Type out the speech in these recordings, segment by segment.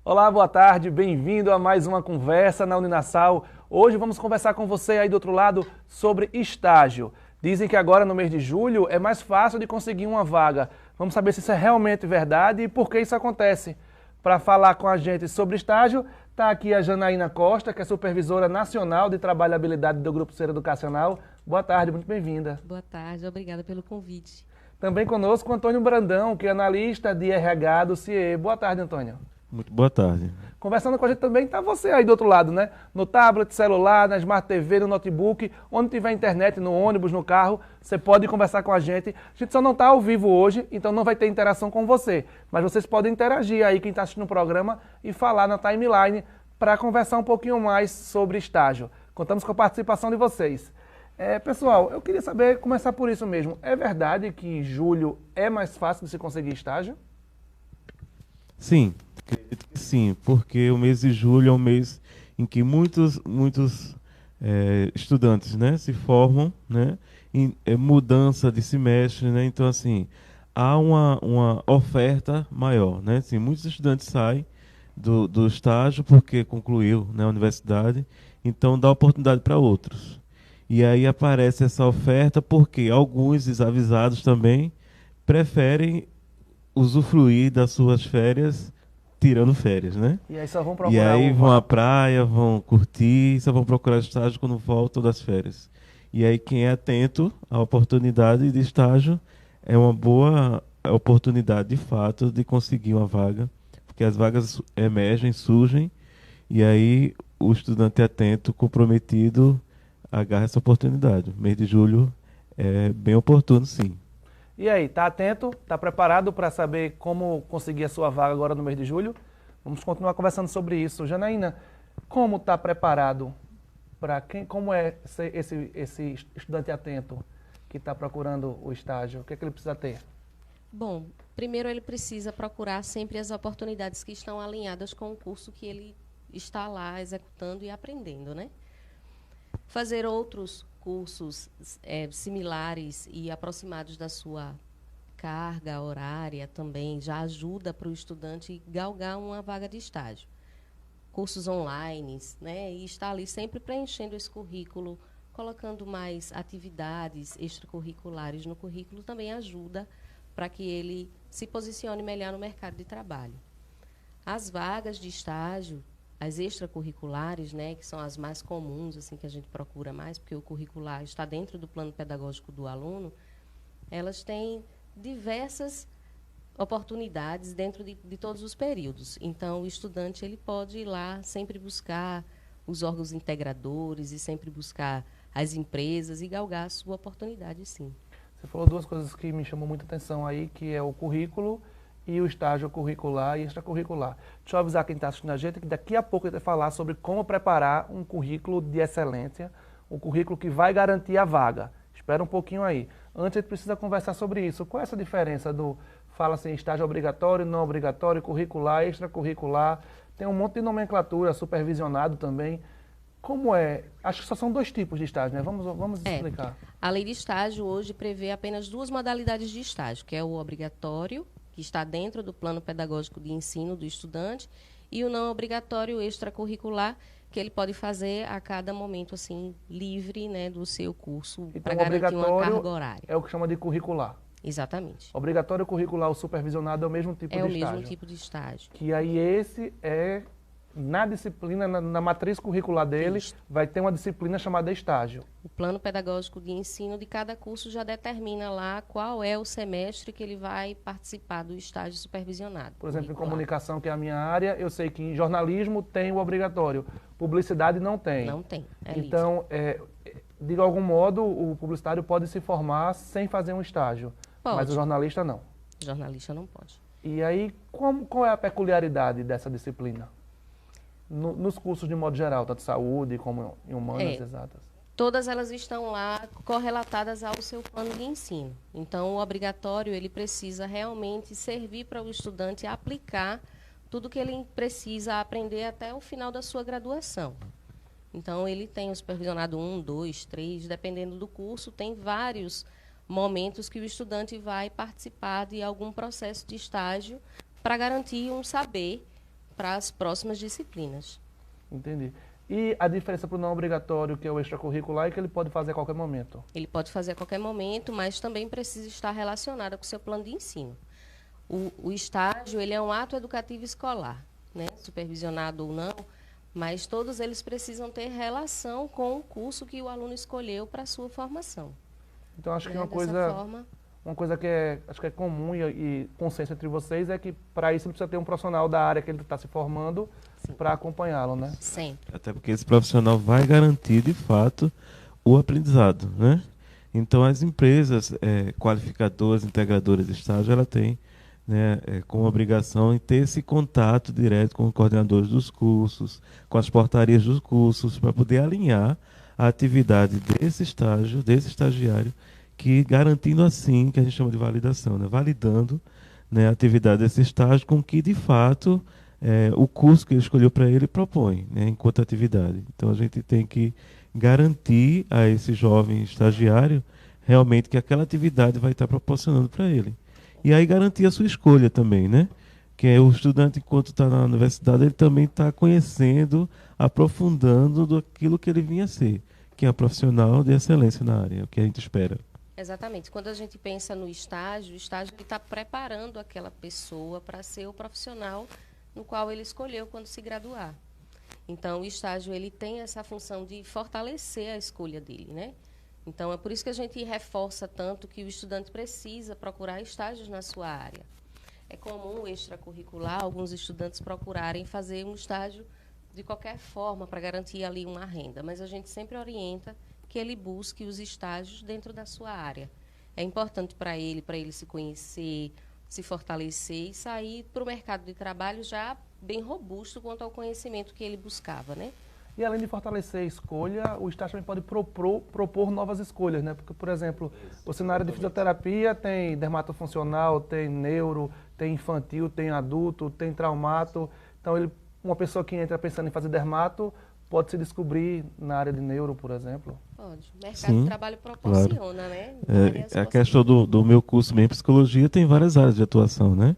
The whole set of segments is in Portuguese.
Olá, boa tarde, bem-vindo a mais uma conversa na Uninasal. Hoje vamos conversar com você aí do outro lado sobre estágio. Dizem que agora no mês de julho é mais fácil de conseguir uma vaga. Vamos saber se isso é realmente verdade e por que isso acontece. Para falar com a gente sobre estágio, está aqui a Janaína Costa, que é supervisora nacional de trabalhabilidade do Grupo Ser Educacional. Boa tarde, muito bem-vinda. Boa tarde, obrigada pelo convite. Também conosco o Antônio Brandão, que é analista de RH do CIE. Boa tarde, Antônio. Muito boa tarde. Conversando com a gente também está você aí do outro lado, né? No tablet, celular, na Smart TV, no notebook, onde tiver internet, no ônibus, no carro, você pode conversar com a gente. A gente só não está ao vivo hoje, então não vai ter interação com você. Mas vocês podem interagir aí, quem está assistindo o programa, e falar na timeline para conversar um pouquinho mais sobre estágio. Contamos com a participação de vocês. Pessoal, eu queria saber, começar por isso mesmo. É verdade que julho é mais fácil de se conseguir estágio? Sim, acredito que sim, porque o mês de julho é um mês em que muitos estudantes, né, se formam, né, em mudança de semestre, né, então assim, há uma oferta maior, né, assim, muitos estudantes saem do estágio porque concluiu, né, a universidade, então dá oportunidade para outros. E aí aparece essa oferta porque alguns desavisados também preferem usufruir das suas férias tirando férias, né? E aí só vão E procurar aí o vão à vago. praia, vão curtir, só vão procurar estágio quando voltam das férias. E aí quem é atento à oportunidade de estágio é uma boa oportunidade de fato de conseguir uma vaga, porque as vagas emergem, surgem, e aí o estudante atento, comprometido, agarra essa oportunidade. O mês de julho é bem oportuno, sim. E aí, tá atento? Tá preparado para saber como conseguir a sua vaga agora no mês de julho? Vamos continuar conversando sobre isso. Janaína, como tá preparado para quem? Como é esse estudante atento que está procurando o estágio? O que é que ele precisa ter? Bom, primeiro ele precisa procurar sempre as oportunidades que estão alinhadas com o curso que ele está lá executando e aprendendo, né? Fazer outros cursos similares e aproximados da sua carga horária também já ajuda para o estudante galgar uma vaga de estágio. Cursos online, né? E estar ali sempre preenchendo esse currículo, colocando mais atividades extracurriculares no currículo também ajuda para que ele se posicione melhor no mercado de trabalho. As vagas de estágio, as extracurriculares, né, que são as mais comuns, assim, que a gente procura mais, porque o curricular está dentro do plano pedagógico do aluno, elas têm diversas oportunidades dentro de todos os períodos. Então, o estudante ele pode ir lá sempre buscar os órgãos integradores e sempre buscar as empresas e galgar a sua oportunidade, sim. Você falou duas coisas que me chamam muita atenção aí, que é o currículo e o estágio curricular e extracurricular. Deixa eu avisar quem está assistindo a gente que daqui a pouco eu vou falar sobre como preparar um currículo de excelência, um currículo que vai garantir a vaga. Espera um pouquinho aí. Antes a gente precisa conversar sobre isso. Qual é essa diferença do, fala assim, estágio obrigatório, não obrigatório, curricular, extracurricular? Tem um monte de nomenclatura, supervisionado também. Como é? Acho que só são dois tipos de estágio, né? Vamos explicar. A lei de estágio hoje prevê apenas duas modalidades de estágio, que é o obrigatório, que está dentro do plano pedagógico de ensino do estudante, e o não obrigatório extracurricular, que ele pode fazer a cada momento, assim, livre, né, do seu curso, Então, para o garantir uma obrigatório carga horária. é o que chama de curricular. Exatamente. Obrigatório curricular, o supervisionado é o mesmo tipo É de o estágio. mesmo tipo de estágio. Que aí esse é, na disciplina, na matriz curricular dele, Isso. vai ter uma disciplina chamada estágio. O plano pedagógico de ensino de cada curso já determina lá qual é o semestre que ele vai participar do estágio supervisionado. Por exemplo, em curricular. comunicação, que é a minha área, eu sei que em jornalismo tem o obrigatório, publicidade não tem. Não tem, é livre. Então, de algum modo, o publicitário pode se formar sem fazer um estágio, mas Pode. o jornalista não. Jornalista não pode. E aí, qual é a peculiaridade dessa disciplina? Nos cursos de modo geral, tanto saúde como em humanas exatas. Todas elas estão lá correlatadas ao seu plano de ensino. Então, o obrigatório, ele precisa realmente servir para o estudante aplicar tudo que ele precisa aprender até o final da sua graduação. Então, ele tem o supervisionado 1, 2, 3, dependendo do curso, tem vários momentos que o estudante vai participar de algum processo de estágio para garantir um saber para as próximas disciplinas. Entendi. E a diferença para o não obrigatório, que é o extracurricular, é que ele pode fazer a qualquer momento. Ele pode fazer a qualquer momento, mas também precisa estar relacionado com o seu plano de ensino. O estágio, ele é um ato educativo escolar, né? Supervisionado ou não, mas todos eles precisam ter relação com o curso que o aluno escolheu para a sua formação. Então, acho que Né? uma coisa que acho que é comum e consenso entre vocês é que, para isso, ele precisa ter um profissional da área que ele está se formando para acompanhá-lo, né? Sempre. Até porque esse profissional vai garantir, de fato, o aprendizado, né? Então, as empresas qualificadoras, integradoras de estágio, ela tem, né, como obrigação em ter esse contato direto com os coordenadores dos cursos, com as portarias dos cursos, para poder alinhar a atividade desse estágio, desse estagiário, que garantindo assim, que a gente chama de validação, né? Validando, né, a atividade desse estágio com que, de fato, o curso que ele escolheu para ele propõe, né, enquanto atividade. Então, a gente tem que garantir a esse jovem estagiário realmente que aquela atividade vai estar proporcionando para ele. E aí garantir a sua escolha também, né? Que é o estudante, enquanto está na universidade, ele também está conhecendo, aprofundando daquilo que ele vinha a ser, que é profissional de excelência na área, o que a gente espera. Exatamente. Quando a gente pensa no estágio, o estágio está preparando aquela pessoa para ser o profissional no qual ele escolheu quando se graduar. Então, o estágio ele tem essa função de fortalecer a escolha dele, né? Então, é por isso que a gente reforça tanto que o estudante precisa procurar estágios na sua área. É comum extracurricular alguns estudantes procurarem fazer um estágio de qualquer forma para garantir ali uma renda, mas a gente sempre orienta que ele busque os estágios dentro da sua área. É importante para ele se conhecer, se fortalecer e sair para o mercado de trabalho já bem robusto quanto ao conhecimento que ele buscava, né? E além de fortalecer a escolha, o estágio também pode propor novas escolhas, né? Porque, por exemplo, você na área de fisioterapia tem dermatofuncional, tem neuro, tem infantil, tem adulto, tem traumato. Então, uma pessoa que entra pensando em fazer dermato pode se descobrir na área de neuro, por exemplo. Pode. O mercado Sim, de trabalho proporciona, claro. né? A questão do meu curso mesmo, psicologia, tem várias áreas de atuação, né?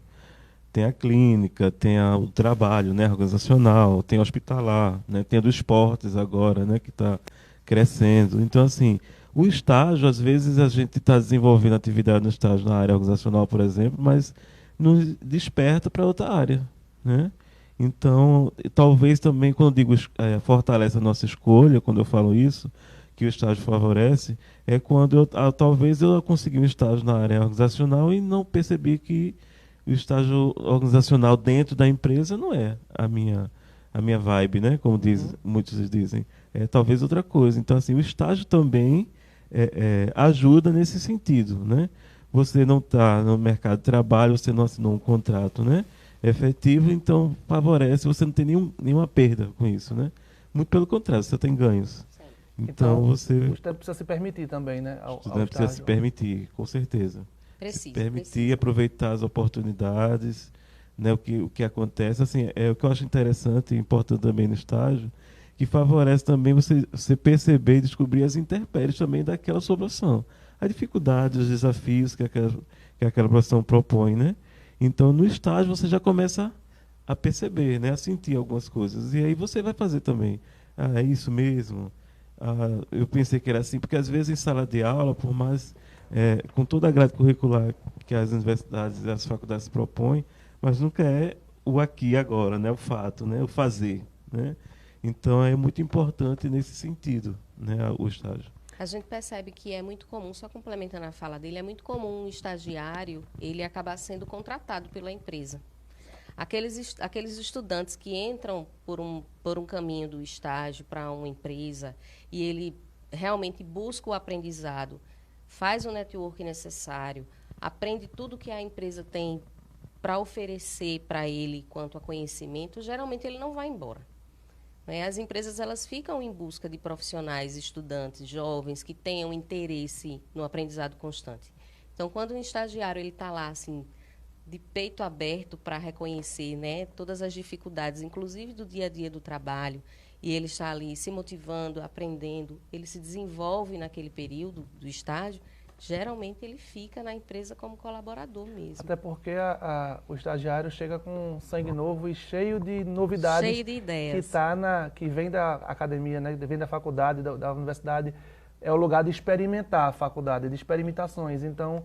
Tem a clínica, tem o trabalho, né, organizacional, tem hospitalar, né, tem a do esportes agora, né, que está crescendo. Então, assim, o estágio, às vezes a gente está desenvolvendo atividade no estágio na área organizacional, por exemplo, mas nos desperta para outra área, né? Então, talvez também, quando eu digo fortalece a nossa escolha, quando eu falo isso, que o estágio favorece, é quando talvez eu consegui um estágio na área organizacional e não percebi que o estágio organizacional dentro da empresa não é a minha vibe, né? Como muitos dizem. É talvez outra coisa. Então, assim, o estágio também ajuda nesse sentido, né? Você não está no mercado de trabalho, você não assinou um contrato, né, efetivo, então favorece, você não tem nenhuma perda com isso, né? Muito pelo contrário, você tem ganhos. Então, o você... estudante precisa se permitir também, né? O estudante precisa se permitir, com certeza. Se permitir, aproveitar as oportunidades, né, o que acontece, assim, o que eu acho interessante e importante também no estágio, que favorece também você perceber e descobrir as intempéries também daquela sua profissão, a dificuldade, os desafios que aquela profissão propõe, né? Então, no estágio você já começa a perceber, né, a sentir algumas coisas, e aí você vai fazer também. Ah, é isso mesmo? Ah, eu pensei que era assim, porque às vezes em sala de aula, por mais com toda a grade curricular que as universidades e as faculdades propõem, mas nunca é o aqui e agora, né? O fato, né? O fazer, né? Então é muito importante nesse sentido, né? O estágio. A gente percebe que é muito comum, só complementando a fala dele, é muito comum um estagiário ele acabar sendo contratado pela empresa. Aqueles estudantes que entram por um caminho do estágio para uma empresa e ele realmente busca o aprendizado, faz o network necessário, aprende tudo que a empresa tem para oferecer para ele quanto a conhecimento, geralmente ele não vai embora. Né? As empresas elas ficam em busca de profissionais, estudantes, jovens que tenham interesse no aprendizado constante. Então, quando um estagiário ele está lá assim, de peito aberto para reconhecer, né, todas as dificuldades, inclusive do dia a dia do trabalho, e ele está ali se motivando, aprendendo, ele se desenvolve naquele período do estágio, geralmente ele fica na empresa como colaborador mesmo. Até porque o estagiário chega com sangue novo e cheio de novidades. Cheio de ideias. Que vem da academia, né? Vem da faculdade, da universidade. É o lugar de experimentar a faculdade, de experimentações. Então,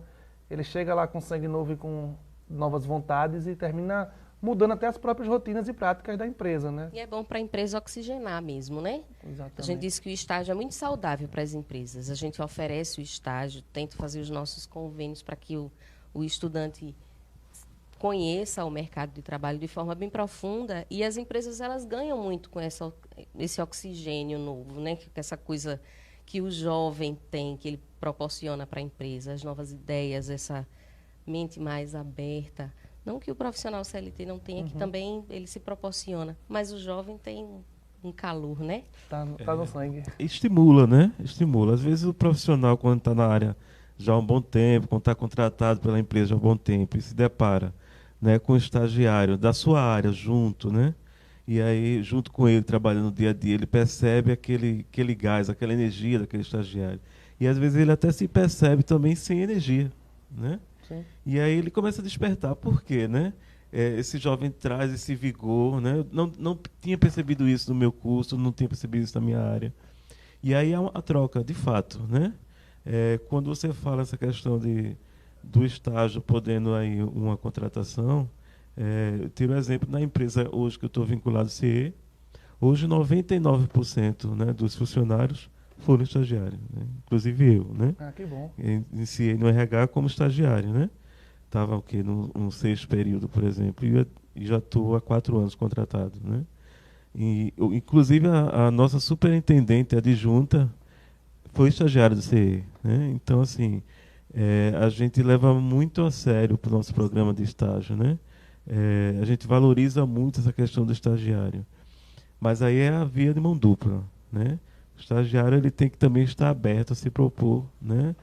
ele chega lá com sangue novo e com novas vontades e termina mudando até as próprias rotinas e práticas da empresa, né? E é bom para a empresa oxigenar mesmo, né? Exatamente. A gente disse que o estágio é muito saudável para as empresas. A gente oferece o estágio, tenta fazer os nossos convênios para que o estudante conheça o mercado de trabalho de forma bem profunda, e as empresas elas ganham muito com esse oxigênio novo, né? Com essa coisa que o jovem tem, que ele proporciona para a empresa, as novas ideias, essa mente mais aberta. Não que o profissional CLT não tenha, que também ele se proporciona, mas o jovem tem um calor, né? Tá no sangue. Estimula, né? Estimula. Às vezes o profissional, quando está na área já há um bom tempo, quando está contratado pela empresa há um bom tempo, e se depara, né, com o estagiário da sua área junto, né? E aí, junto com ele, trabalhando no dia a dia, ele percebe aquele gás, aquela energia daquele estagiário. E às vezes ele até se percebe também sem energia, né? Sim. E aí ele começa a despertar. Por quê, né? Esse jovem traz esse vigor, né? Eu não tinha percebido isso no meu curso, não tinha percebido isso na minha área. E aí há uma troca, de fato, né? Quando você fala essa questão do estágio podendo aí uma contratação, eu tiro o exemplo na empresa hoje que eu estou vinculado ao CE. Hoje 99%, né, dos funcionários foram estagiários, né? Inclusive eu, né? Ah, que bom. Iniciei no RH como estagiário, né? Estava no sexto período, por exemplo, e já estou há 4 anos contratado, né? Inclusive a nossa superintendente adjunta foi estagiária do CE, né? Então, assim, a gente leva muito a sério para o nosso programa de estágio, né? A gente valoriza muito essa questão do estagiário. Mas aí é a via de mão dupla, né? O estagiário ele tem que também estar aberto a se propor, né?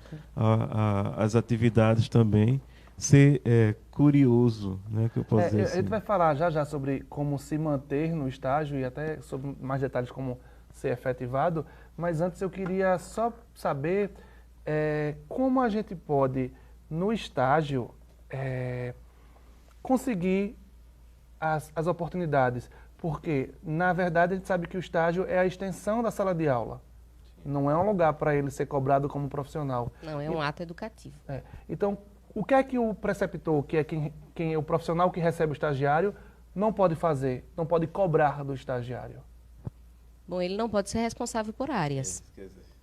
As atividades também, ser curioso, né? Que eu posso dizer assim. A gente vai falar já sobre como se manter no estágio e até sobre mais detalhes como ser efetivado, mas antes eu queria só saber como a gente pode, no estágio, conseguir as oportunidades. Porque, na verdade, a gente sabe que o estágio é a extensão da sala de aula. Não é um lugar para ele ser cobrado como profissional. Não, é um ato educativo. Então, o que é que o preceptor, que é quem é o profissional que recebe o estagiário, não pode fazer, não pode cobrar do estagiário? Bom, ele não pode ser responsável por áreas,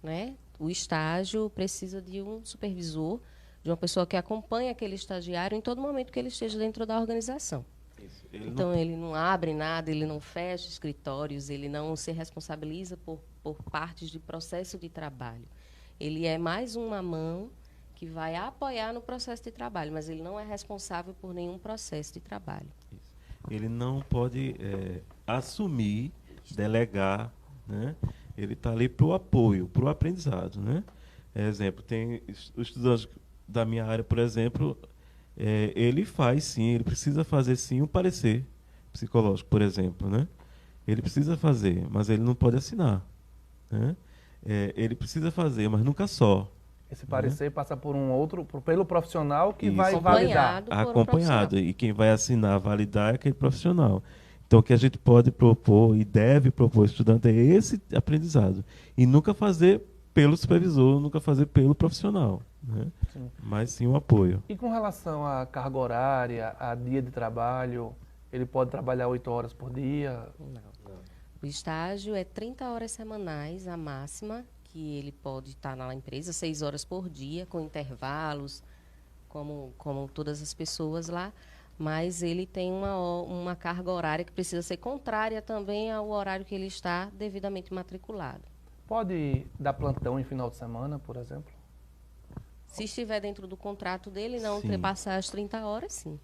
né? O estágio precisa de um supervisor, de uma pessoa que acompanhe aquele estagiário em todo momento que ele esteja dentro da organização. Então, ele não abre nada, ele não fecha escritórios, ele não se responsabiliza por partes de processo de trabalho. Ele é mais uma mão que vai apoiar no processo de trabalho, mas ele não é responsável por nenhum processo de trabalho. Ele não pode assumir, delegar, né? Ele está ali para o apoio, para o aprendizado, né? Exemplo, tem os estudantes da minha área, por exemplo, ele faz sim, ele precisa fazer sim um parecer psicológico, por exemplo, né? Ele precisa fazer, mas ele não pode assinar, né? Ele precisa fazer, mas nunca só. Esse parecer passa por pelo profissional que Isso. vai validar. Acompanhado. E quem vai assinar, validar é aquele profissional. Então, o que a gente pode propor e deve propor ao estudante é esse aprendizado. E nunca fazer pelo supervisor, nunca fazer pelo profissional, né? Sim. Mas sim o apoio. E com relação à carga horária, a dia de trabalho, ele pode trabalhar 8 horas por dia? Não. O estágio é 30 horas semanais, a máxima, que ele pode estar na empresa, 6 horas por dia, com intervalos, como todas as pessoas lá, mas ele tem uma carga horária que precisa ser contrária também ao horário que ele está devidamente matriculado. Pode dar plantão em final de semana, por exemplo? Se estiver dentro do contrato dele, não Sim. ultrapassar as 30 horas, sim.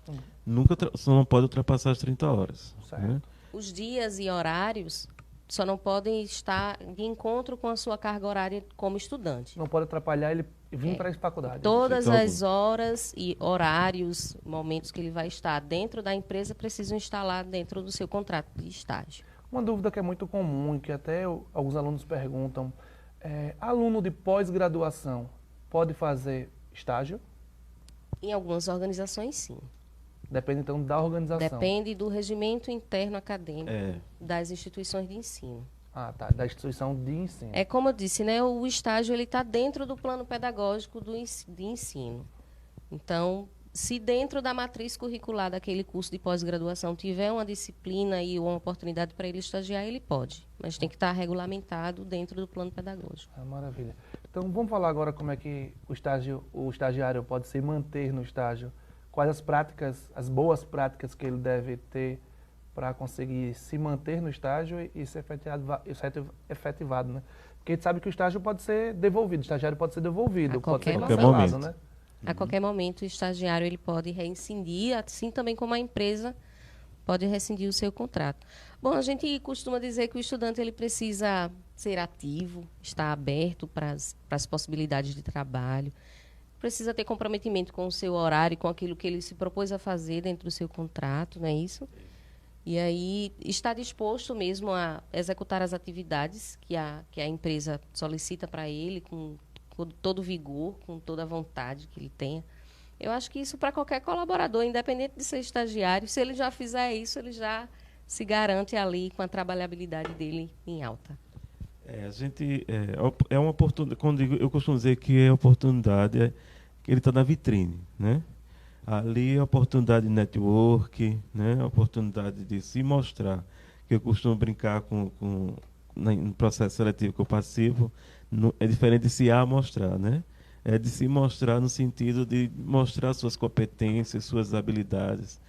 Só não pode ultrapassar as 30 horas. Certo. Né? Os dias e horários só não podem estar de encontro com a sua carga horária como estudante. Não pode atrapalhar ele vir para a faculdade. Todas as horas e horários, momentos que ele vai estar dentro da empresa precisam estar lá dentro do seu contrato de estágio. Uma dúvida que é muito comum, que até alguns alunos perguntam, aluno de pós-graduação pode fazer estágio? Em algumas organizações, sim. Depende, então, da organização. Depende do regimento interno acadêmico É. das instituições de ensino. Ah, tá. Da instituição de ensino. É como eu disse, né? O estágio ele está dentro do plano pedagógico de ensino. Então, se dentro da matriz curricular daquele curso de pós-graduação tiver uma disciplina e uma oportunidade para ele estagiar, ele pode. Mas tem que estar regulamentado dentro do plano pedagógico. Ah, maravilha. Então, vamos falar agora como é que o estagiário pode se manter no estágio. Quais as práticas, as boas práticas que ele deve ter para conseguir se manter no estágio e ser efetivado, né? Porque a gente sabe que o estágio pode ser devolvido, o estagiário pode ser devolvido, A pode ser qualquer cancelado, momento. né? A qualquer momento, o estagiário ele pode reincidir, assim também como a empresa pode rescindir o seu contrato. Bom, a gente costuma dizer que o estudante ele precisa ser ativo, estar aberto para as possibilidades de trabalho, precisa ter comprometimento com o seu horário e com aquilo que ele se propôs a fazer dentro do seu contrato, não é isso? E aí está disposto mesmo a executar as atividades que a empresa solicita para ele com todo vigor, com toda a vontade que ele tenha. Eu acho que isso para qualquer colaborador, independente de ser estagiário, se ele já fizer isso, ele já se garante ali com a trabalhabilidade dele em alta. A gente é uma oportunidade. Quando eu costumo dizer que é oportunidade, que ele está na vitrine, né? Ali é a oportunidade de network, né? A oportunidade de se mostrar. Que eu costumo brincar no processo seletivo que eu participo, é diferente de se amostrar, né? É de se mostrar no sentido de mostrar suas competências, suas habilidades,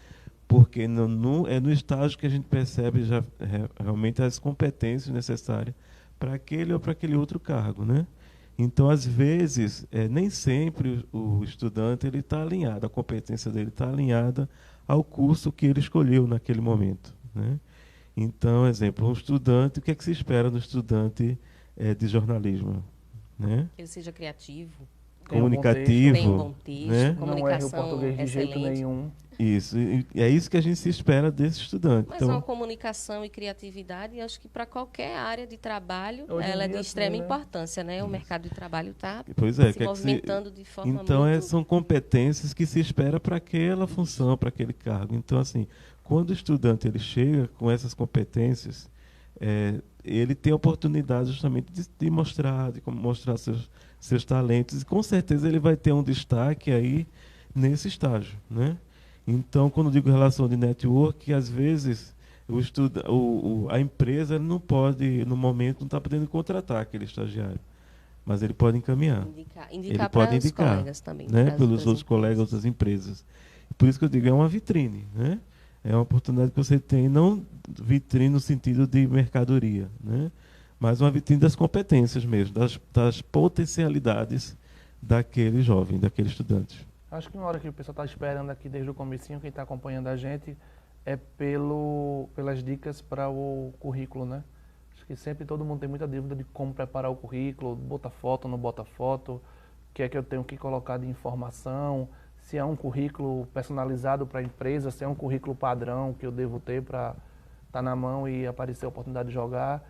porque é no estágio que a gente percebe já realmente as competências necessárias para aquele ou para aquele outro cargo, né? Então, às vezes, nem sempre o estudante ele está alinhado, a competência dele está alinhada ao curso que ele escolheu naquele momento, né? Então, exemplo, um estudante, o que é que se espera do estudante de jornalismo, né? Que ele seja criativo, Comunicativo, tenha um bom texto, né? Não erre o comunicação português de jeito excelente. nenhum. Isso, e é isso que a gente se espera desse estudante. Mas Então, uma comunicação e criatividade, acho que para qualquer área de trabalho, Hoje em ela é de dia, extrema sim, né? importância, né? O mercado de trabalho está pois é, se movimentando de forma então muito... são competências que se espera para aquela função, para aquele cargo. Então, assim, quando o estudante ele chega com essas competências, ele tem a oportunidade justamente de mostrar, mostrar seus talentos, e com certeza ele vai ter um destaque aí nesse estágio, né? Então, quando digo relação de network, às vezes a empresa não pode, no momento, não está podendo contratar aquele estagiário, mas ele pode encaminhar. Indicar Ele para pode os indicar, colegas também. né, para as pelos outros colegas, empresas. outras empresas. Por isso que eu digo, é uma vitrine, né? É uma oportunidade que você tem, não vitrine no sentido de mercadoria, né? Mas uma vitrine das competências mesmo, das potencialidades daquele jovem, daquele estudante. Acho que uma hora que o pessoal está esperando aqui desde o comecinho, quem está acompanhando a gente, é pelas dicas para o currículo, né? Acho que sempre todo mundo tem muita dúvida de como preparar o currículo, bota foto, não bota foto, o que é que eu tenho que colocar de informação, se é um currículo personalizado para a empresa, se é um currículo padrão que eu devo ter para estar na mão e aparecer a oportunidade de jogar.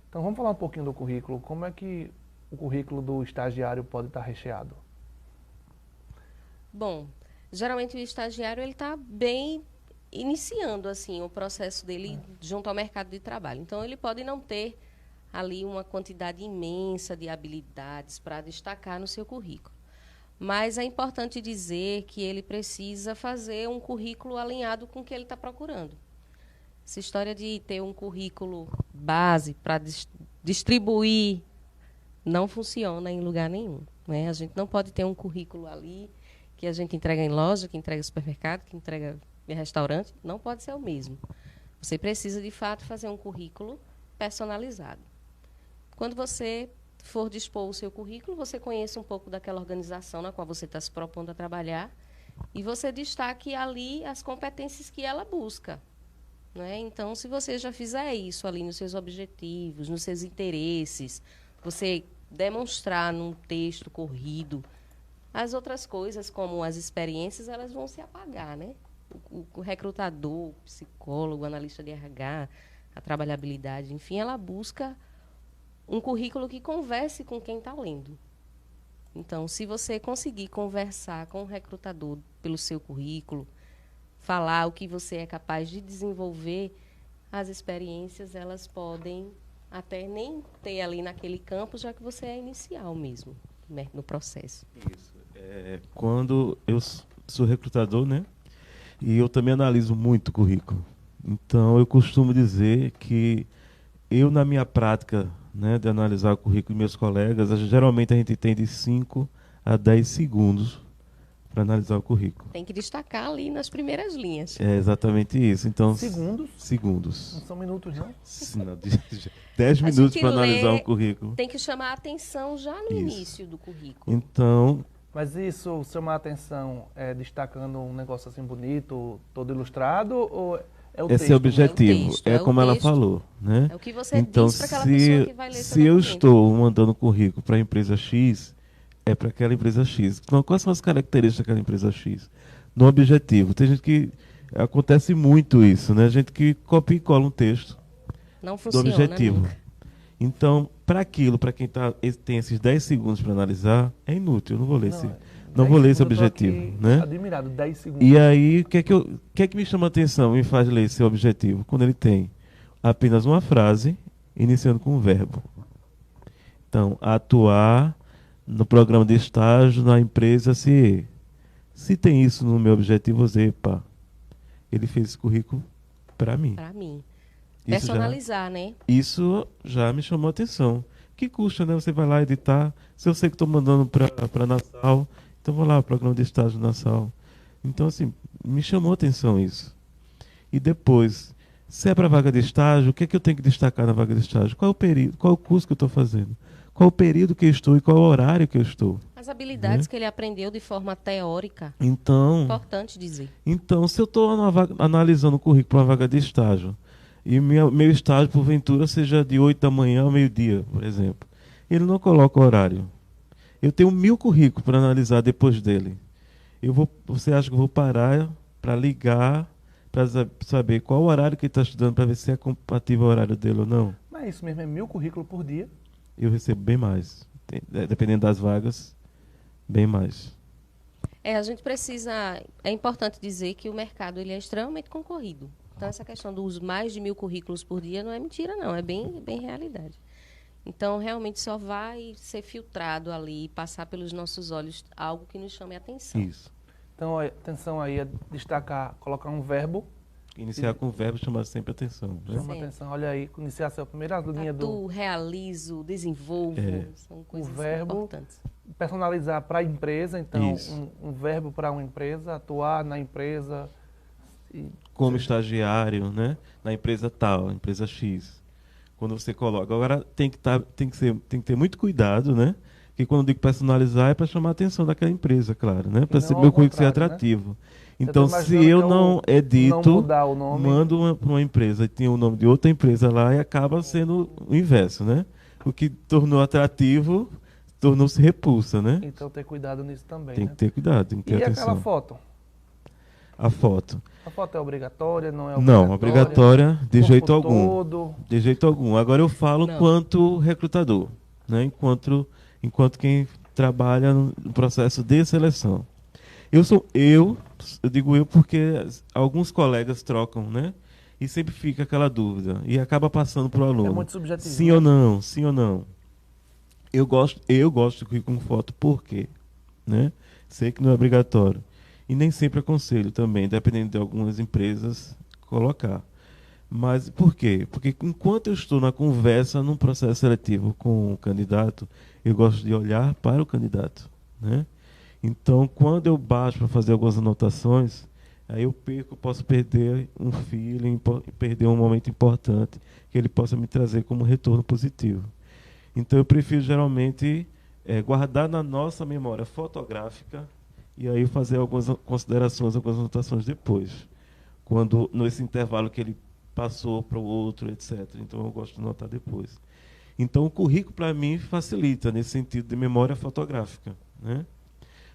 Então vamos falar um pouquinho do currículo. Como é que o currículo do estagiário pode estar recheado? Bom, geralmente o estagiário ele está bem iniciando assim o processo dele junto ao mercado de trabalho. Então ele pode não ter ali uma quantidade imensa de habilidades para destacar no seu currículo. Mas é importante dizer que ele precisa fazer um currículo alinhado com o que ele está procurando. Essa história de ter um currículo base para distribuir não funciona em lugar nenhum, né? A gente não pode ter um currículo ali que a gente entrega em loja, que entrega em supermercado, que entrega em restaurante. Não pode ser o mesmo. Você precisa, de fato, fazer um currículo personalizado. Quando você for dispor o seu currículo, você conheça um pouco daquela organização na qual você está se propondo a trabalhar e você destaque ali as competências que ela busca, né? Então, se você já fizer isso ali nos seus objetivos, nos seus interesses, você demonstrar num texto corrido, as outras coisas, como as experiências, elas vão se apagar, né? O recrutador, o psicólogo, o analista de RH, a trabalhabilidade, enfim, ela busca um currículo que converse com quem está lendo. Então, se você conseguir conversar com o recrutador pelo seu currículo, falar o que você é capaz de desenvolver, as experiências elas podem até nem ter ali naquele campo, já que você é inicial mesmo no processo. Isso. Quando eu sou recrutador, né? E eu também analiso muito o currículo. Então, eu costumo dizer que eu, na minha prática, né, de analisar o currículo de meus colegas, geralmente a gente tem de 5 a 10 segundos para analisar o currículo. Tem que destacar ali nas primeiras linhas. É exatamente isso. Então, Segundos? Segundos. Não são minutos, não? Não, 10 minutos para analisar um currículo. Tem que chamar a atenção já no início do currículo. Então, Mas isso chamar a atenção destacando um negócio assim bonito, todo ilustrado, ou é o esse texto? é o objetivo. texto, É o como ela texto. falou, né? É o que você Então, diz para aquela pessoa que vai ler seu se eu documento. estou mandando currículo para a empresa X, é para aquela empresa X. Então, quais são as características daquela empresa X? No objetivo. Tem gente que acontece muito isso, né? Gente que copia e cola um texto Não do funciona objetivo. nunca. Então, para quem tem esses 10 segundos para analisar, é inútil. Eu não vou ler não vou ler esse objetivo, né? Admirado, 10 segundos. E aí, o que é que me chama a atenção, me faz ler esse objetivo? Quando ele tem apenas uma frase, iniciando com um verbo. Então, atuar no programa de estágio na empresa CIE. Se tem isso no meu objetivo, eu dizer, epa, ele fez esse currículo para mim. Para mim. Isso Personalizar, né? Isso já me chamou a atenção. Que custa, né? Você vai lá editar. Se eu sei que estou mandando para Nassau, então vou lá, programa de estágio Nassau. Então, assim, me chamou a atenção isso. E depois, se é para vaga de estágio, o que é que eu tenho que destacar na vaga de estágio? Qual é o período, qual é o curso que eu estou fazendo? Qual é o período que eu estou e qual é o horário que eu estou? As habilidades que ele aprendeu de forma teórica. Então, Importante dizer. Então, se eu estou analisando o currículo para uma vaga de estágio, e meu estágio, porventura, seja de 8 da manhã ao meio-dia, por exemplo, ele não coloca o horário. Eu tenho 1000 currículos para analisar depois dele. Você acha que eu vou parar para ligar, para saber qual o horário que ele está estudando, para ver se é compatível ao horário dele ou não? Mas é isso mesmo, é 1000 currículos por dia. Eu recebo bem mais. Dependendo das vagas, bem mais. A gente precisa... É importante dizer que o mercado ele é extremamente concorrido. Então, essa questão dos mais de 1000 currículos por dia não é mentira, não. É bem realidade. Então, realmente só vai ser filtrado ali, passar pelos nossos olhos algo que nos chame a atenção. Isso. Então, atenção aí a destacar, colocar um verbo. Iniciar com o verbo chama sempre atenção. Né? Chama atenção, olha aí, iniciar a primeira linha Atuo, realizo, desenvolvo, são coisas verbo, importantes. Personalizar para a empresa, então, Isso. um verbo para uma empresa, atuar na empresa. Como estagiário, né? Na empresa tal, empresa X. Quando você coloca. Agora tem que ter muito cuidado, né? Que quando eu digo personalizar é para chamar a atenção daquela empresa, claro, né? Para ser meu currículo ser atrativo. Né? Então, se eu não edito, não mudar o nome, mando para uma empresa e tem o nome de outra empresa lá e acaba sendo o inverso, né? O que tornou atrativo tornou-se repulsa, né? Então ter cuidado nisso também. Tem né? que ter cuidado, tem que ter e atenção. aquela foto? A foto. A foto é obrigatória, não é obrigatória? Não, obrigatória de jeito algum. Todo. De jeito algum. Agora eu falo quanto recrutador, né? Enquanto quem trabalha no processo de seleção. Eu digo eu porque alguns colegas trocam, né? E sempre fica aquela dúvida e acaba passando para o aluno. É muito subjetivo. Sim ou não? Sim ou não? Eu gosto de currículo com foto, por quê? Né? Sei que não é obrigatório. E nem sempre aconselho também, dependendo de algumas empresas, colocar. Mas por quê? Porque enquanto eu estou na conversa, num processo seletivo com o candidato, eu gosto de olhar para o candidato, né? Então, quando eu baixo para fazer algumas anotações, aí eu posso perder um feeling, perder um momento importante que ele possa me trazer como retorno positivo. Então, eu prefiro geralmente guardar na nossa memória fotográfica e aí fazer algumas considerações, algumas anotações depois, quando nesse intervalo que ele passou para o outro, etc. Então, eu gosto de anotar depois. Então, o currículo, para mim, facilita nesse sentido de memória fotográfica, né?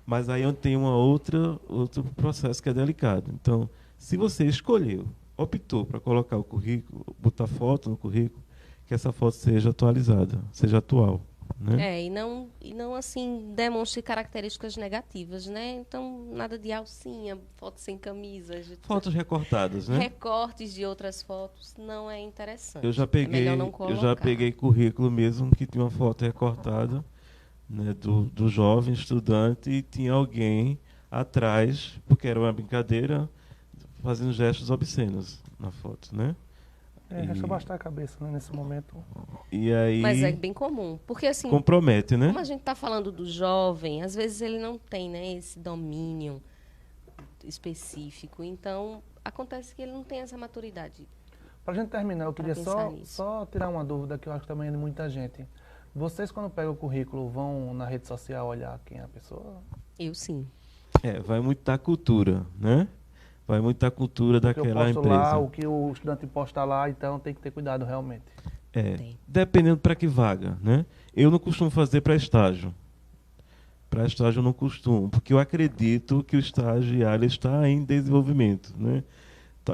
Mas aí eu tenho outro processo que é delicado. Então, se você optou para colocar o currículo, botar foto no currículo, que essa foto seja atualizada, seja atual. né? E não assim demonstre características negativas, né? Então, nada de alcinha, foto sem camisa, Fotos recortadas, né? recortes de outras fotos não é interessante. Eu já É melhor peguei, não eu já colocar. peguei currículo mesmo que tinha uma foto recortada, né, do jovem estudante e tinha alguém atrás, porque era uma brincadeira, fazendo gestos obscenos na foto, né? Resta bastar a cabeça, né, nesse momento. E aí Mas é bem comum, porque assim, compromete, né? como a gente está falando do jovem, às vezes ele não tem, né, esse domínio específico. Então, acontece que ele não tem essa maturidade. Para a gente terminar, eu queria pensar nisso. só tirar uma dúvida que eu acho que também é de muita gente. Vocês, quando pegam o currículo, vão na rede social olhar quem é a pessoa? Eu sim. Vai muito da cultura, né? Vai muito da cultura O que eu daquela posto empresa. lá, o que o estudante posta lá, então tem que ter cuidado realmente. Tem. Dependendo para que vaga, né? Eu não costumo fazer para estágio. Para estágio eu não costumo, porque eu acredito que o estagiário está em desenvolvimento, né?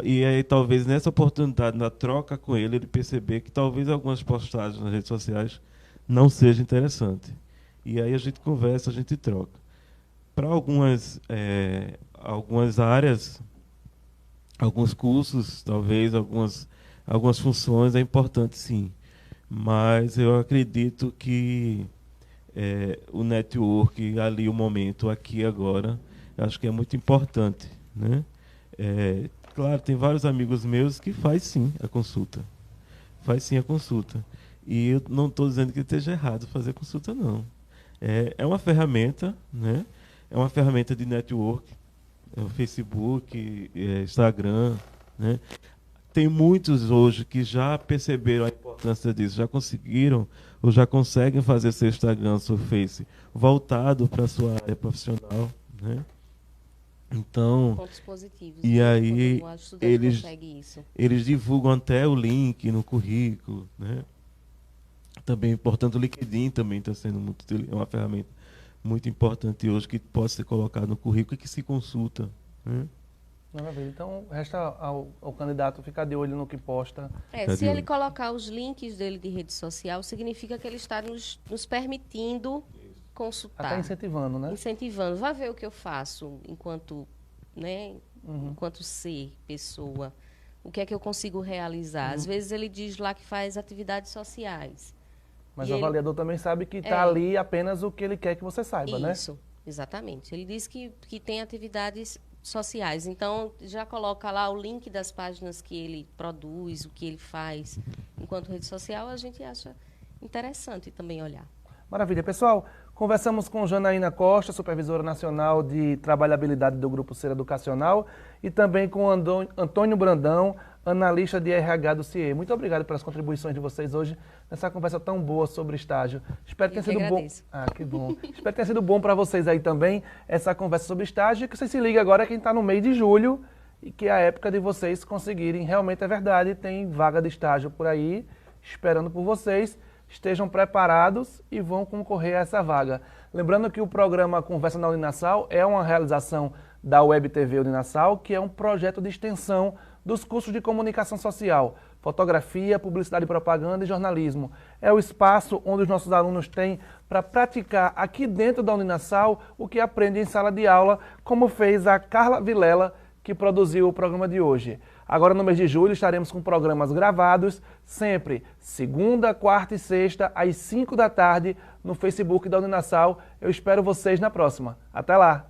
E aí talvez nessa oportunidade, na troca com ele perceber que talvez algumas postagens nas redes sociais não sejam interessantes. E aí a gente conversa, a gente troca. Para algumas áreas, alguns cursos, talvez algumas funções é importante, sim. Mas eu acredito que o network ali, o momento, aqui agora, eu acho que é muito importante, né? Claro, tem vários amigos meus que faz sim a consulta. Faz sim a consulta. E eu não estou dizendo que esteja errado fazer consulta, não. É uma ferramenta, né? É uma ferramenta de network, o Facebook, Instagram, né? Tem muitos hoje que já perceberam a importância disso, já conseguiram ou já conseguem fazer seu Instagram, seu Face voltado para a sua área profissional, né? Então, Pontos positivos. e né? aí Quando o estudante consegue isso. eles divulgam até o link no currículo, né? Também é importante, o LinkedIn também está sendo é uma ferramenta muito importante hoje que pode ser colocado no currículo e que se consulta, né? Maravilha. Então, resta ao candidato ficar de olho no que posta. Se ele colocar os links dele de rede social, significa que ele está nos permitindo consultar. Até incentivando, né? Incentivando. Vá ver o que eu faço enquanto, né, enquanto ser, pessoa. O que é que eu consigo realizar? Às vezes ele diz lá que faz atividades sociais. Mas E o ele- avaliador também sabe que está ali apenas o que ele quer que você saiba, né? Isso, exatamente. Ele diz que tem atividades sociais. Então, já coloca lá o link das páginas que ele produz, o que ele faz. Enquanto rede social, a gente acha interessante também olhar. Maravilha. Pessoal, conversamos com Janaína Costa, supervisora nacional de trabalhabilidade do Grupo Ser Educacional, e também com Antônio Brandão, analista de RH do CIE. Muito obrigado pelas contribuições de vocês hoje nessa conversa tão boa sobre estágio. Espero que tenha sido bom. agradeço. Que bom. Espero que tenha sido bom para vocês aí também essa conversa sobre estágio, e que vocês se liguem agora quem está no mês de julho e que é a época de vocês conseguirem, realmente é verdade, tem vaga de estágio por aí esperando por vocês. Estejam preparados e vão concorrer a essa vaga. Lembrando que o programa Conversa na Uninasal é uma realização da Web TV Uninasal, que é um projeto de extensão dos cursos de comunicação social, fotografia, publicidade e propaganda e jornalismo. É o espaço onde os nossos alunos têm para praticar aqui dentro da Uninasal o que aprendem em sala de aula, como fez a Carla Vilela, que produziu o programa de hoje. Agora, no mês de julho, estaremos com programas gravados, sempre segunda, quarta e sexta, às 5 da tarde, no Facebook da Uninasal. Eu espero vocês na próxima. Até lá!